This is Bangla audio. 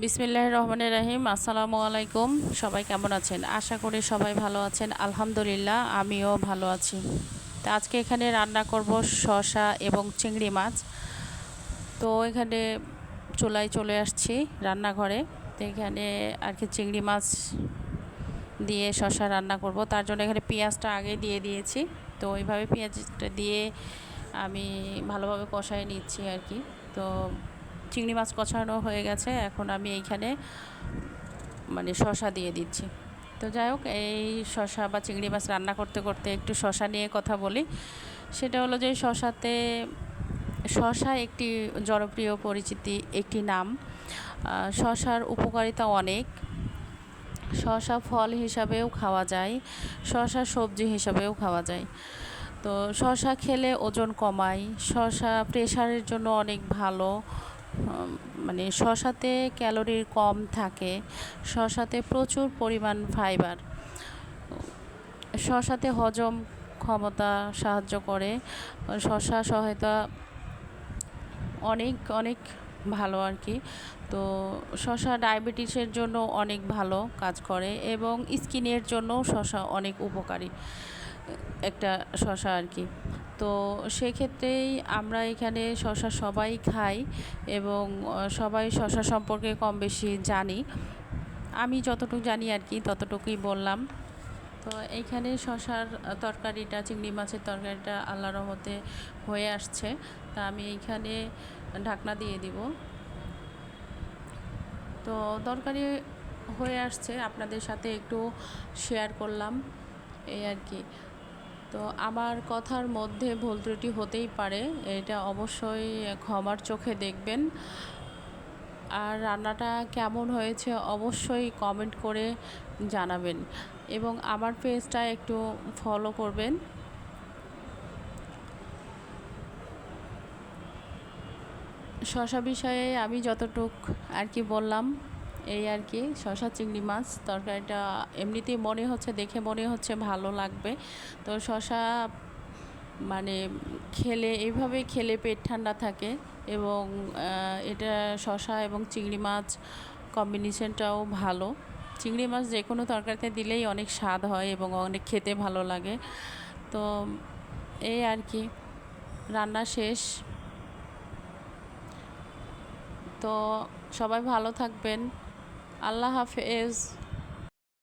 বিসমিল্লাহির রহমানির রহিম। আসসালামু আলাইকুম। সবাই কেমন আছেন? আশা করি সবাই ভালো আছেন। আলহামদুলিল্লাহ আমিও ভালো আছি। তো আজকে এখানে রান্না করব শসা এবং চিংড়ি মাছ। তো এখানে চুলায় চলে আসছি রান্নাঘরে। তো এখানে আর কি চিংড়ি মাছ দিয়ে শসা রান্না করব। তার জন্য এখানে পেঁয়াজটা আগে দিয়ে দিয়েছি। তো ওইভাবে পেঁয়াজটা দিয়ে আমি ভালোভাবে কষায় নিচ্ছি আর কি। তো চিংড়ি মাছ কষানো হয়ে গেছে, এখন আমি এইখানে শসা দিয়ে দিচ্ছি। তো যাই হোক, এই শসা বা চিংড়ি মাছ রান্না করতে করতে একটু শসা নিয়ে কথা বলি। সেটা হলো যে শসা একটি জনপ্রিয় পরিচিতি একটি নাম। শসার উপকারিতা অনেক। শসা ফল হিসাবেও খাওয়া যায়, শসা সবজি হিসাবেও খাওয়া যায়। তো শসা খেলে ওজন কমায়, শসা প্রেশারের জন্য অনেক ভালো। শসাতে ক্যালোরি কম থাকে, শসাতে প্রচুর পরিমাণ ফাইবার, শসাতে হজম ক্ষমতা সাহায্য করে, শসা সহায়তা অনেক অনেক ভালো আর কি। তো শসা ডায়াবেটিসের জন্য অনেক ভালো কাজ করে এবং স্কিনের জন্য শসা অনেক উপকারী একটা শসা আর কি। তো সেক্ষেত্রেই আমরা এখানে শসা সবাই খাই এবং সবাই শসা সম্পর্কে কম বেশি জানি। আমি যতটুকু জানি আর কি ততটুকুই বললাম। তো এইখানে শসার তরকারিটা, চিংড়ি মাছের তরকারিটা আল্লাহর রহমতে হয়ে আসছে। তা আমি এইখানে ঢাকনা দিয়ে দিব। তো তরকারি হয়ে আসছে, আপনাদের সাথে একটু শেয়ার করলাম এই আর কি। তো আমার কথার মধ্যে ভুল ত্রুটি হতেই পারে, এটা অবশ্যই ক্ষমার চোখে দেখবেন। আর রান্নাটা কেমন হয়েছে অবশ্যই কমেন্ট করে জানাবেন এবং আমার পেজটা একটু ফলো করবেন। শসা বিষয়ে আমি যতটুক আর কি বললাম এই আর কি। শসা চিংড়ি মাছ তরকারিটা এমনিতেই দেখে মনে হচ্ছে ভালো লাগবে। তো শসা খেলে এইভাবে খেলে পেট ঠান্ডা থাকে এবং এটা শসা এবং চিংড়ি মাছ কম্বিনেশনটাও ভালো। চিংড়ি মাছ যে কোনো তরকারিতে দিলেই অনেক স্বাদ হয় এবং অনেক খেতে ভালো লাগে। তো এই আর কি, রান্না শেষ। তো সবাই ভালো থাকবেন। আল্লাহ হাফেজ।